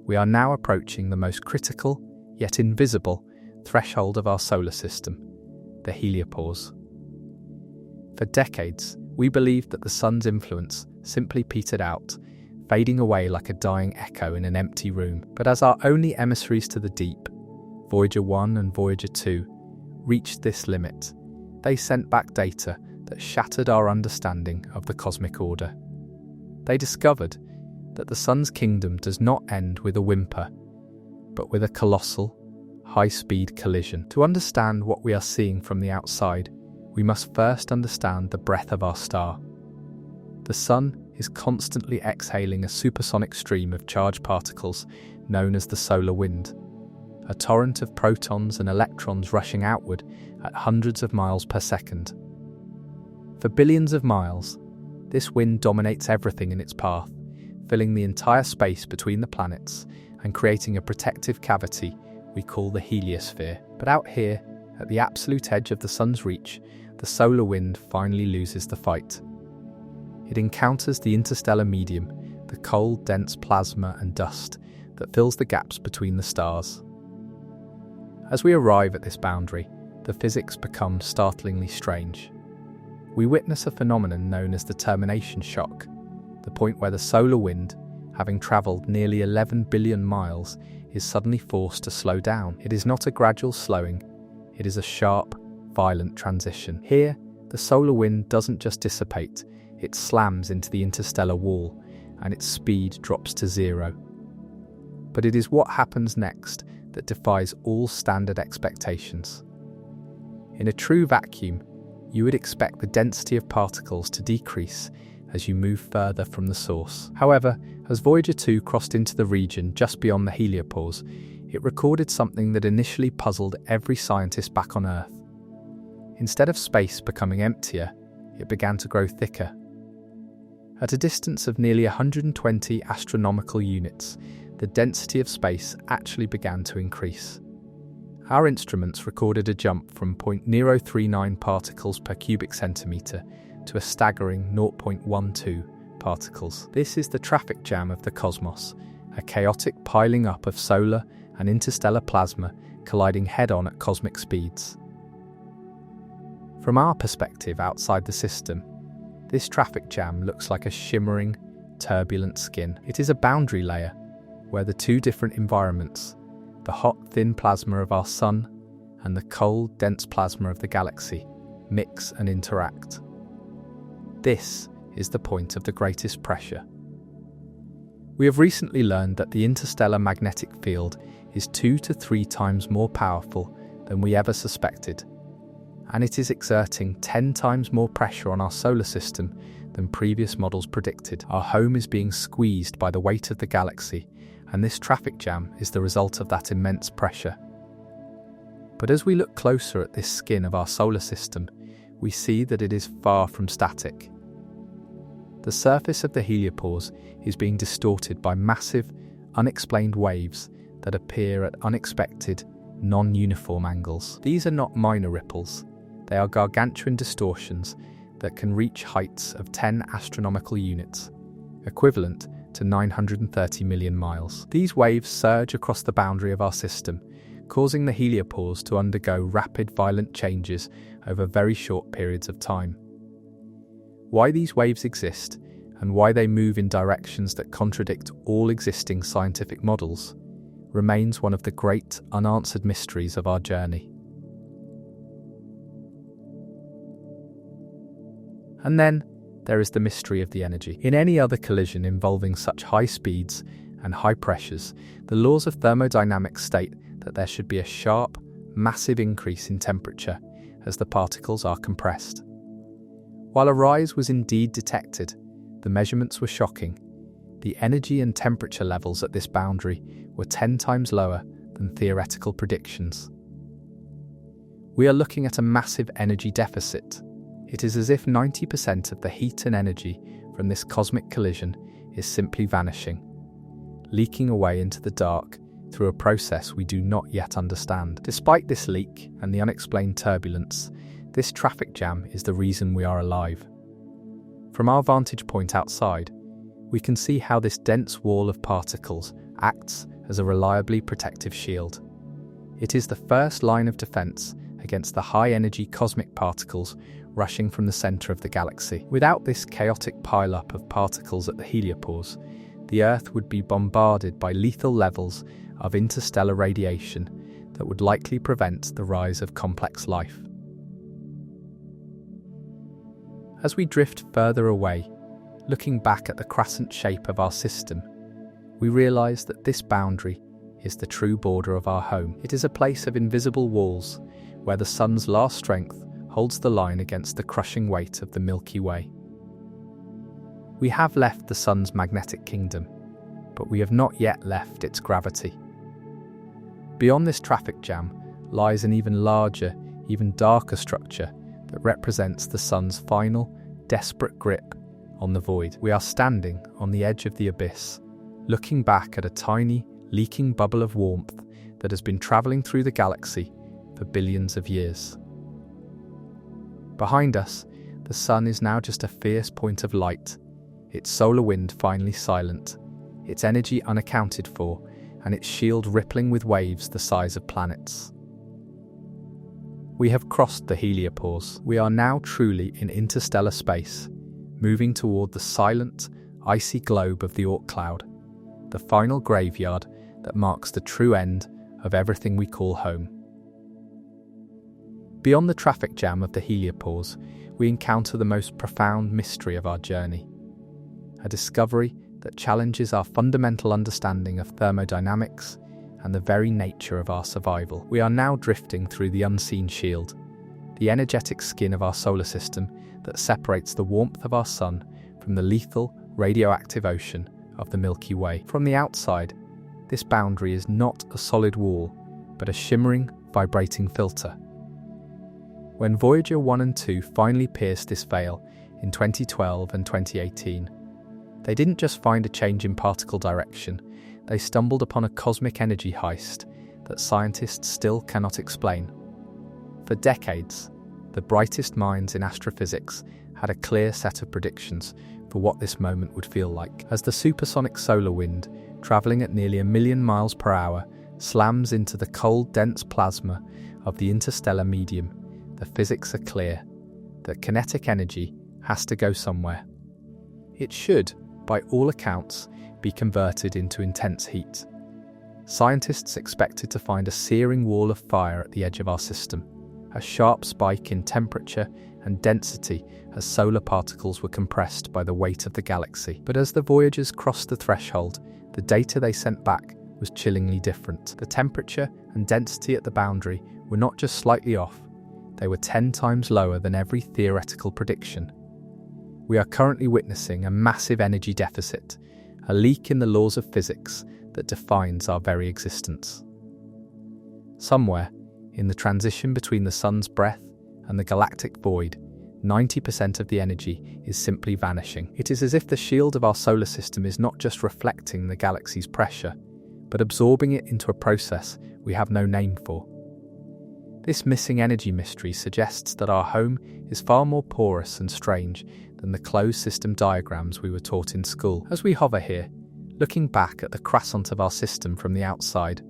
We are now approaching the most critical, yet invisible, threshold of our solar system, the heliopause. For decades, we believed that the sun's influence simply petered out, fading away like a dying echo in an empty room. But as our only emissaries to the deep, Voyager 1 and Voyager 2, reached this limit, they sent back data that shattered our understanding of the cosmic order. They discovered that the sun's kingdom does not end with a whimper, but with a colossal, high-speed collision. To understand what we are seeing from the outside, we must first understand the breadth of our star. The sun is constantly exhaling a supersonic stream of charged particles known as the solar wind, a torrent of protons and electrons rushing outward at hundreds of miles per second. For billions of miles, this wind dominates everything in its path, filling the entire space between the planets and creating a protective cavity we call the heliosphere. But out here, at the absolute edge of the sun's reach, the solar wind finally loses the fight. It encounters the interstellar medium, the cold, dense plasma and dust that fills the gaps between the stars. As we arrive at this boundary, the physics become startlingly strange. We witness a phenomenon known as the termination shock, the point where the solar wind, having travelled nearly 11 billion miles, is suddenly forced to slow down. It is not a gradual slowing, it is a sharp, violent transition. Here, the solar wind doesn't just dissipate, it slams into the interstellar wall, and its speed drops to zero. But it is what happens next that defies all standard expectations. In a true vacuum, you would expect the density of particles to decrease as you move further from the source. However, as Voyager 2 crossed into the region just beyond the heliopause, it recorded something that initially puzzled every scientist back on Earth. Instead of space becoming emptier, it began to grow thicker. At a distance of nearly 120 astronomical units, the density of space actually began to increase. Our instruments recorded a jump from 0.039 particles per cubic centimetre to a staggering 0.12 particles. This is the traffic jam of the cosmos, a chaotic piling up of solar and interstellar plasma colliding head-on at cosmic speeds. From our perspective outside the system, this traffic jam looks like a shimmering, turbulent skin. It is a boundary layer where the two different environments, the hot, thin plasma of our Sun and the cold, dense plasma of the galaxy, mix and interact. This is the point of the greatest pressure. We have recently learned that the interstellar magnetic field is 2 to 3 times more powerful than we ever suspected, and it is exerting 10 times more pressure on our solar system than previous models predicted. Our home is being squeezed by the weight of the galaxy, and this traffic jam is the result of that immense pressure. But as we look closer at this skin of our solar system, we see that it is far from static. The surface of the heliopause is being distorted by massive, unexplained waves that appear at unexpected, non-uniform angles. These are not minor ripples. They are gargantuan distortions that can reach heights of 10 astronomical units, equivalent to 930 million miles. These waves surge across the boundary of our system, causing the heliopause to undergo rapid, violent changes over very short periods of time. Why these waves exist, and why they move in directions that contradict all existing scientific models, remains one of the great unanswered mysteries of our journey. And then there is the mystery of the energy. In any other collision involving such high speeds and high pressures, the laws of thermodynamics state that there should be a sharp, massive increase in temperature as the particles are compressed. While a rise was indeed detected, the measurements were shocking. The energy and temperature levels at this boundary were 10 times lower than theoretical predictions. We are looking at a massive energy deficit. It is as if 90% of the heat and energy from this cosmic collision is simply vanishing, leaking away into the dark through a process we do not yet understand. Despite this leak and the unexplained turbulence, this traffic jam is the reason we are alive. From our vantage point outside, we can see how this dense wall of particles acts as a reliably protective shield. It is the first line of defense against the high-energy cosmic particles rushing from the center of the galaxy. Without this chaotic pile-up of particles at the heliopause, the Earth would be bombarded by lethal levels of interstellar radiation that would likely prevent the rise of complex life. As we drift further away, looking back at the crescent shape of our system, we realize that this boundary is the true border of our home. It is a place of invisible walls where the sun's last strength holds the line against the crushing weight of the Milky Way. We have left the sun's magnetic kingdom, but we have not yet left its gravity. Beyond this traffic jam lies an even larger, even darker structure that represents the sun's final, desperate grip on the void. We are standing on the edge of the abyss, looking back at a tiny, leaking bubble of warmth that has been travelling through the galaxy for billions of years. Behind us, the sun is now just a fierce point of light, its solar wind finally silent, its energy unaccounted for, and its shield rippling with waves the size of planets. We have crossed the heliopause. We are now truly in interstellar space, moving toward the silent, icy globe of the Oort cloud, the final graveyard that marks the true end of everything we call home. Beyond the traffic jam of the heliopause, we encounter the most profound mystery of our journey, a discovery that challenges our fundamental understanding of thermodynamics and the very nature of our survival. We are now drifting through the unseen shield, the energetic skin of our solar system that separates the warmth of our sun from the lethal, radioactive ocean of the Milky Way. From the outside, this boundary is not a solid wall, but a shimmering, vibrating filter. When Voyager 1 and 2 finally pierced this veil in 2012 and 2018, they didn't just find a change in particle direction, they stumbled upon a cosmic energy heist that scientists still cannot explain. For decades, the brightest minds in astrophysics had a clear set of predictions for what this moment would feel like. As the supersonic solar wind, travelling at nearly 1 million miles per hour, slams into the cold, dense plasma of the interstellar medium, the physics are clear. that kinetic energy has to go somewhere. It should, by all accounts, be converted into intense heat. Scientists expected to find a searing wall of fire at the edge of our system, a sharp spike in temperature and density as solar particles were compressed by the weight of the galaxy. But as the Voyagers crossed the threshold, the data they sent back was chillingly different. The temperature and density at the boundary were not just slightly off, they were 10 times lower than every theoretical prediction. We are currently witnessing a massive energy deficit, a leak in the laws of physics that defines our very existence. Somewhere, in the transition between the sun's breath and the galactic void, 90% of the energy is simply vanishing. It is as if the shield of our solar system is not just reflecting the galaxy's pressure, but absorbing it into a process we have no name for. This missing energy mystery suggests that our home is far more porous and strange than the closed system diagrams we were taught in school. As we hover here, looking back at the croissant of our system from the outside,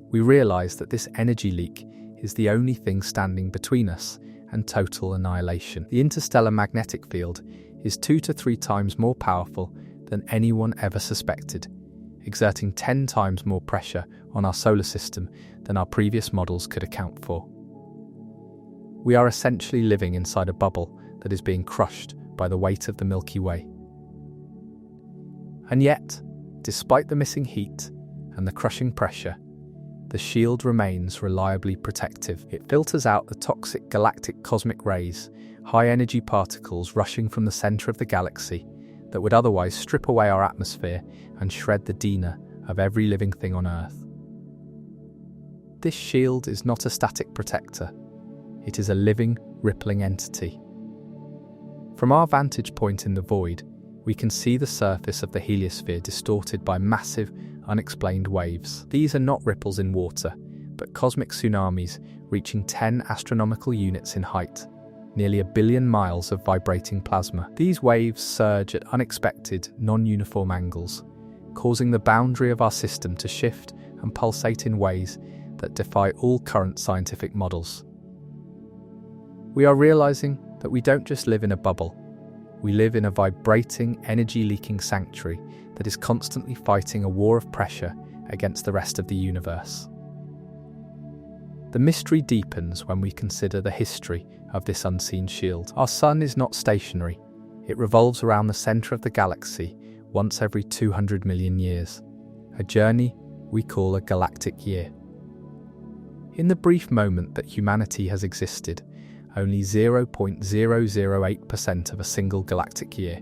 we realise that this energy leak is the only thing standing between us and total annihilation. The interstellar magnetic field is 2 to 3 times more powerful than anyone ever suspected, exerting 10 times more pressure on our solar system than our previous models could account for. We are essentially living inside a bubble that is being crushed by the weight of the Milky Way. And yet, despite the missing heat and the crushing pressure, the shield remains reliably protective. It filters out the toxic galactic cosmic rays, high-energy particles rushing from the centre of the galaxy that would otherwise strip away our atmosphere and shred the DNA of every living thing on Earth. This shield is not a static protector. It is a living, rippling entity. From our vantage point in the void, we can see the surface of the heliosphere distorted by massive, unexplained waves. These are not ripples in water, but cosmic tsunamis reaching 10 astronomical units in height, nearly 1 billion miles of vibrating plasma. These waves surge at unexpected, non-uniform angles, causing the boundary of our system to shift and pulsate in ways that defy all current scientific models. We are realizing that we don't just live in a bubble. We live in a vibrating, energy-leaking sanctuary that is constantly fighting a war of pressure against the rest of the universe. The mystery deepens when we consider the history of this unseen shield. Our sun is not stationary. It revolves around the center of the galaxy once every 200 million years, a journey we call a galactic year. In the brief moment that humanity has existed, only 0.008% of a single galactic year,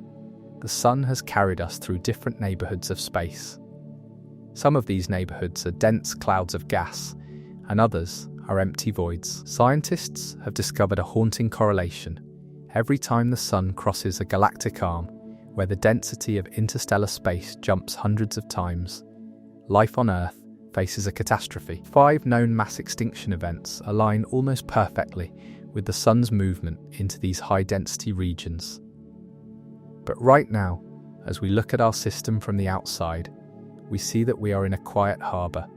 the sun has carried us through different neighborhoods of space. Some of these neighborhoods are dense clouds of gas, and others are empty voids. Scientists have discovered a haunting correlation. Every time the sun crosses a galactic arm, where the density of interstellar space jumps hundreds of times, life on Earth faces a catastrophe. 5 known mass extinction events align almost perfectly with the sun's movement into these high-density regions. But right now, as we look at our system from the outside, we see that we are in a quiet harbour.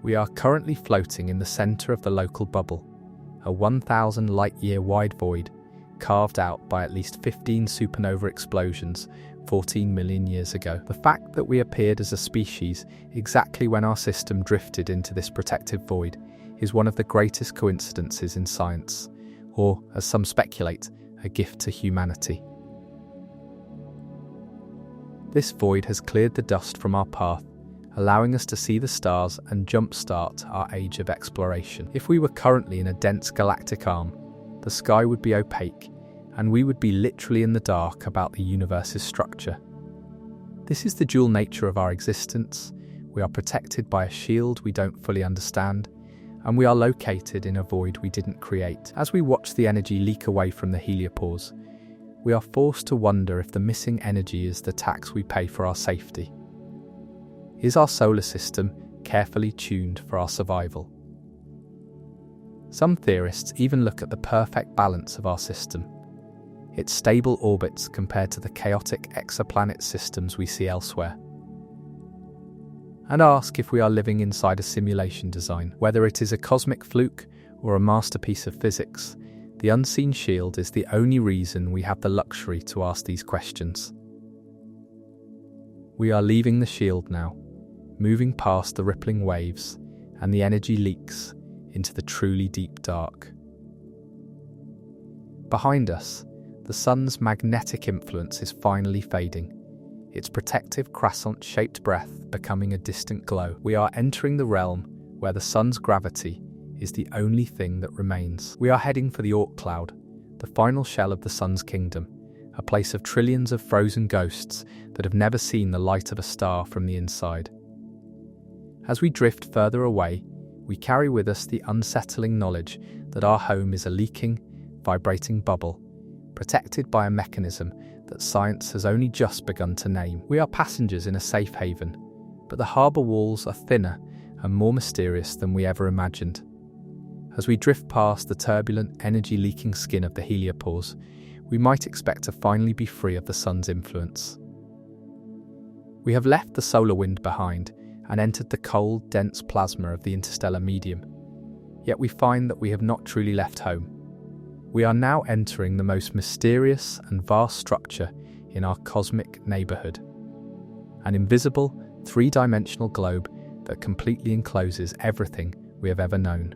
We are currently floating in the centre of the local bubble, a 1,000 light-year wide void carved out by at least 15 supernova explosions 14 million years ago. The fact that we appeared as a species exactly when our system drifted into this protective void is one of the greatest coincidences in science, or, as some speculate, a gift to humanity. This void has cleared the dust from our path, allowing us to see the stars and jumpstart our age of exploration. If we were currently in a dense galactic arm, the sky would be opaque, and we would be literally in the dark about the universe's structure. This is the dual nature of our existence. We are protected by a shield we don't fully understand, and we are located in a void we didn't create. As we watch the energy leak away from the heliopause, we are forced to wonder if the missing energy is the tax we pay for our safety. Is our solar system carefully tuned for our survival? Some theorists even look at the perfect balance of our system, its stable orbits compared to the chaotic exoplanet systems we see elsewhere, and ask if we are living inside a simulation design. Whether it is a cosmic fluke or a masterpiece of physics, The unseen shield is the only reason we have the luxury to ask these questions. We are leaving the shield now, moving past the rippling waves and the energy leaks into the truly deep dark. Behind us, the sun's magnetic influence is finally fading, its protective croissant-shaped breath becoming a distant glow. We are entering the realm where the sun's gravity is the only thing that remains. We are heading for the Oort cloud, the final shell of the sun's kingdom, a place of trillions of frozen ghosts that have never seen the light of a star from the inside. As we drift further away, we carry with us the unsettling knowledge that our home is a leaking, vibrating bubble, protected by a mechanism that science has only just begun to name. We are passengers in a safe haven, but the harbour walls are thinner and more mysterious than we ever imagined. As we drift past the turbulent, energy-leaking skin of the heliopause, we might expect to finally be free of the sun's influence. We have left the solar wind behind and entered the cold, dense plasma of the interstellar medium. Yet we find that we have not truly left home. We are now entering the most mysterious and vast structure in our cosmic neighbourhood. An invisible, three-dimensional globe that completely encloses everything we have ever known.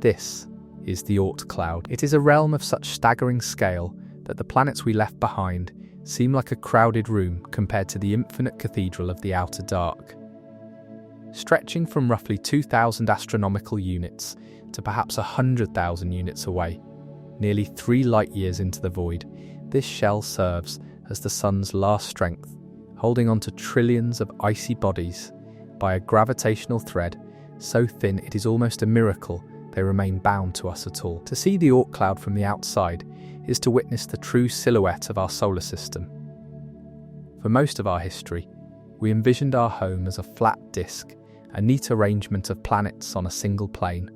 This is the Oort cloud. It is a realm of such staggering scale that the planets we left behind seem like a crowded room compared to the infinite cathedral of the outer dark. Stretching from roughly 2,000 astronomical units to perhaps 100,000 units away, nearly 3 light-years into the void, this shell serves as the sun's last strength, holding on to trillions of icy bodies by a gravitational thread so thin it is almost a miracle they remain bound to us at all. To see the Oort cloud from the outside is to witness the true silhouette of our solar system. For most of our history, we envisioned our home as a flat disk, a neat arrangement of planets on a single plane.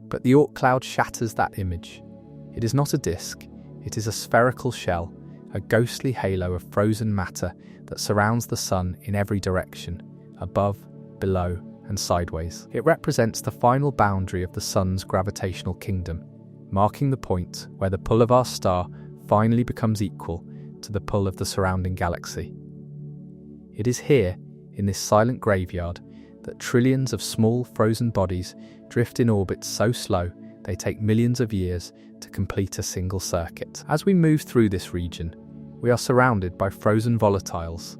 But the Oort cloud shatters that image. It is not a disk, it is a spherical shell, a ghostly halo of frozen matter that surrounds the sun in every direction, above, below, and sideways. It represents the final boundary of the sun's gravitational kingdom, marking the point where the pull of our star finally becomes equal to the pull of the surrounding galaxy. It is here, in this silent graveyard, that trillions of small frozen bodies drift in orbits so slow they take millions of years to complete a single circuit. As we move through this region, we are surrounded by frozen volatiles,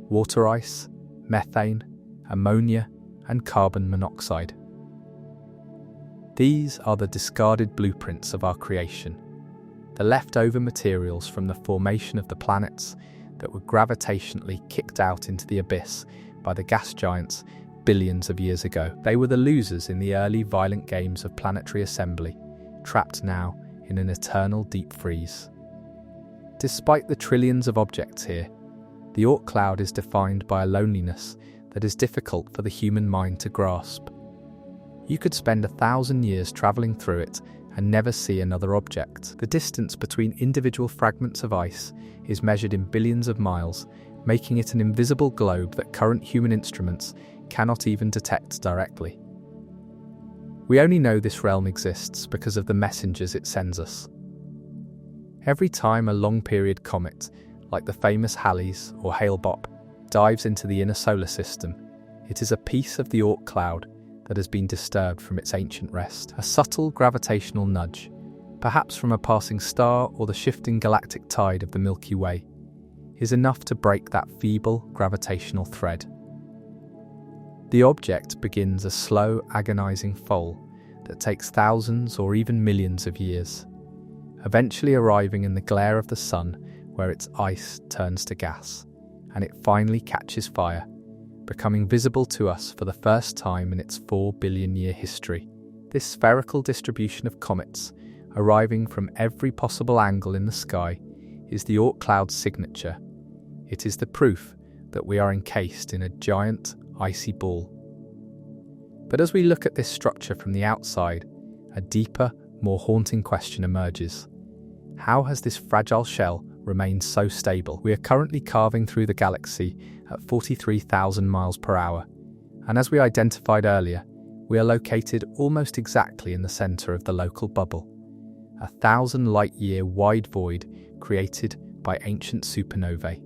water ice, methane, ammonia, and carbon monoxide. These are the discarded blueprints of our creation, the leftover materials from the formation of the planets that were gravitationally kicked out into the abyss by the gas giants billions of years ago. They were the losers in the early violent games of planetary assembly, trapped now in an eternal deep freeze. Despite the trillions of objects here, the Oort cloud is defined by a loneliness that is difficult for the human mind to grasp. You could spend 1,000 years travelling through it and never see another object. The distance between individual fragments of ice is measured in billions of miles, making it an invisible globe that current human instruments cannot even detect directly. We only know this realm exists because of the messengers it sends us. Every time a long-period comet, like the famous Halley's or Hale-Bopp, dives into the inner solar system, it is a piece of the Oort cloud that has been disturbed from its ancient rest. A subtle gravitational nudge, perhaps from a passing star or the shifting galactic tide of the Milky Way, is enough to break that feeble gravitational thread. The object begins a slow, agonizing fall that takes thousands or even millions of years, eventually arriving in the glare of the sun where its ice turns to gas, and it finally catches fire, becoming visible to us for the first time in its 4 billion-year history. This spherical distribution of comets, arriving from every possible angle in the sky, is the Oort cloud's signature. It is the proof that we are encased in a giant, icy ball. But as we look at this structure from the outside, a deeper, more haunting question emerges. How has this fragile shell remained so stable? We are currently carving through the galaxy at 43,000 miles per hour, and as we identified earlier, we are located almost exactly in the centre of the local bubble. a 1,000-light-year wide void created by ancient supernovae.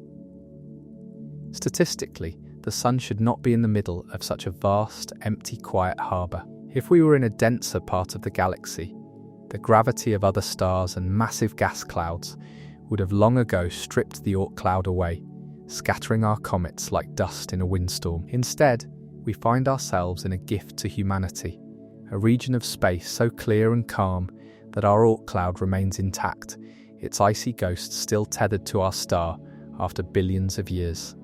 Statistically, the Sun should not be in the middle of such a vast, empty, quiet harbour. If we were in a denser part of the galaxy, the gravity of other stars and massive gas clouds would have long ago stripped the Oort cloud away, scattering our comets like dust in a windstorm. Instead, we find ourselves in a gift to humanity, a region of space so clear and calm that our Oort cloud remains intact, its icy ghost still tethered to our star after billions of years.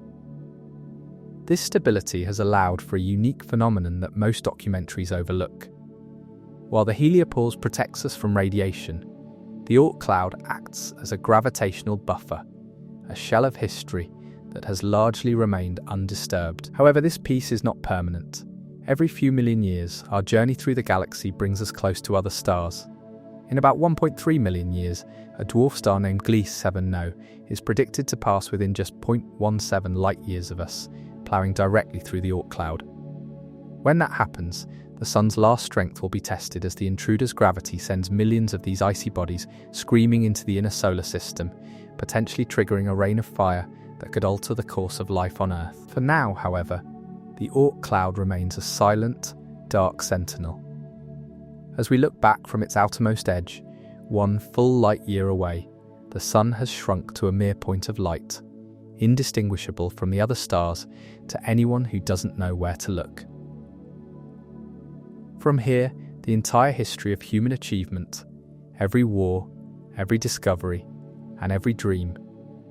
This stability has allowed for a unique phenomenon that most documentaries overlook. While the heliopause protects us from radiation, the Oort cloud acts as a gravitational buffer, a shell of history that has largely remained undisturbed. However, this peace is not permanent. Every few million years, our journey through the galaxy brings us close to other stars. In about 1.3 million years, a dwarf star named Gliese 7 No is predicted to pass within just 0.17 light-years of us, ploughing directly through the Oort cloud. When that happens, the Sun's last strength will be tested as the intruder's gravity sends millions of these icy bodies screaming into the inner solar system, potentially triggering a rain of fire that could alter the course of life on Earth. For now, however, the Oort cloud remains a silent, dark sentinel. As we look back from its outermost edge, one full light-year away, the Sun has shrunk to a mere point of light, indistinguishable from the other stars to anyone who doesn't know where to look. From here, the entire history of human achievement, every war, every discovery, and every dream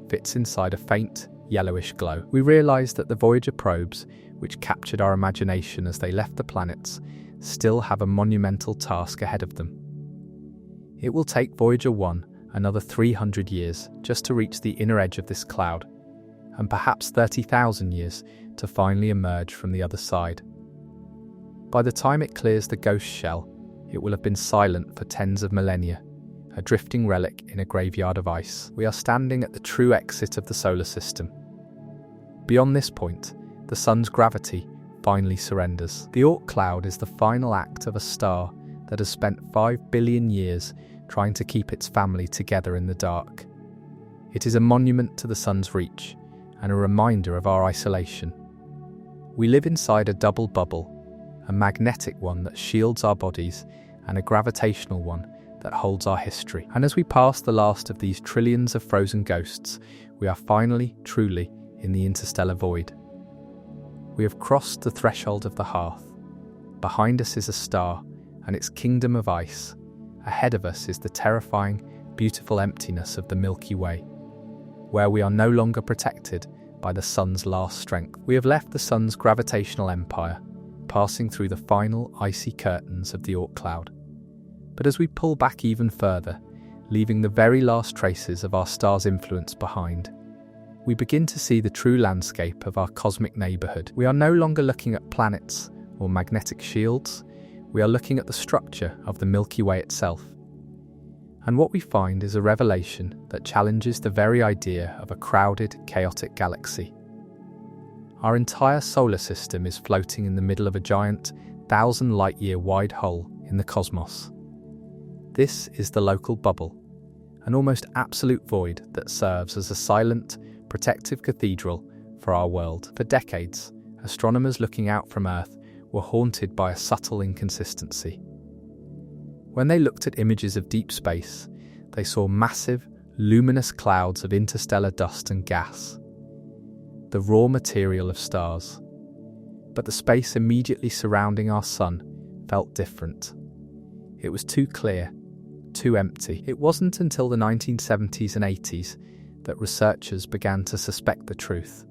fits inside a faint, yellowish glow. We realise that the Voyager probes, which captured our imagination as they left the planets, still have a monumental task ahead of them. It will take Voyager 1 another 300 years just to reach the inner edge of this cloud, and perhaps 30,000 years to finally emerge from the other side. By the time it clears the ghost shell, it will have been silent for tens of millennia, a drifting relic in a graveyard of ice. We are standing at the true exit of the solar system. Beyond this point, the Sun's gravity finally surrenders. The Oort cloud is the final act of a star that has spent 5 billion years trying to keep its family together in the dark. It is a monument to the Sun's reach and a reminder of our isolation. We live inside a double bubble, a magnetic one that shields our bodies and a gravitational one that holds our history. And as we pass the last of these trillions of frozen ghosts, we are finally, truly, in the interstellar void. We have crossed the threshold of the hearth. Behind us is a star and its kingdom of ice. Ahead of us is the terrifying, beautiful emptiness of the Milky Way, where we are no longer protected by the Sun's last strength. We have left the Sun's gravitational empire, passing through the final icy curtains of the Oort cloud. But as we pull back even further, leaving the very last traces of our star's influence behind, we begin to see the true landscape of our cosmic neighbourhood. We are no longer looking at planets or magnetic shields, we are looking at the structure of the Milky Way itself. And what we find is a revelation that challenges the very idea of a crowded, chaotic galaxy. Our entire solar system is floating in the middle of a giant, 1,000-light-year wide hole in the cosmos. This is the local bubble, an almost absolute void that serves as a silent, protective cathedral for our world. For decades, astronomers looking out from Earth were haunted by a subtle inconsistency. When they looked at images of deep space, they saw massive, luminous clouds of interstellar dust and gas, the raw material of stars. But the space immediately surrounding our Sun felt different. It was too clear, too empty. It wasn't until the 1970s and 80s that researchers began to suspect the truth,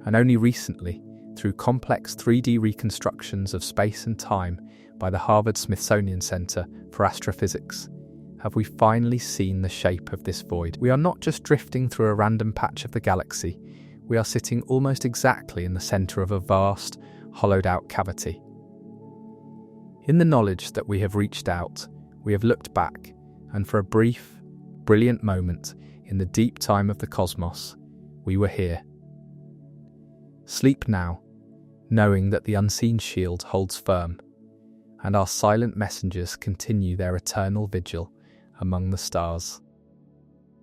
and only recently, through complex 3D reconstructions of space and time by the Harvard-Smithsonian Center for Astrophysics, have we finally seen the shape of this void. We are not just drifting through a random patch of the galaxy, we are sitting almost exactly in the center of a vast, hollowed-out cavity. In the knowledge that we have reached out, we have looked back, and for a brief, brilliant moment in the deep time of the cosmos, we were here. Sleep now, knowing that the unseen shield holds firm, and our silent messengers continue their eternal vigil among the stars.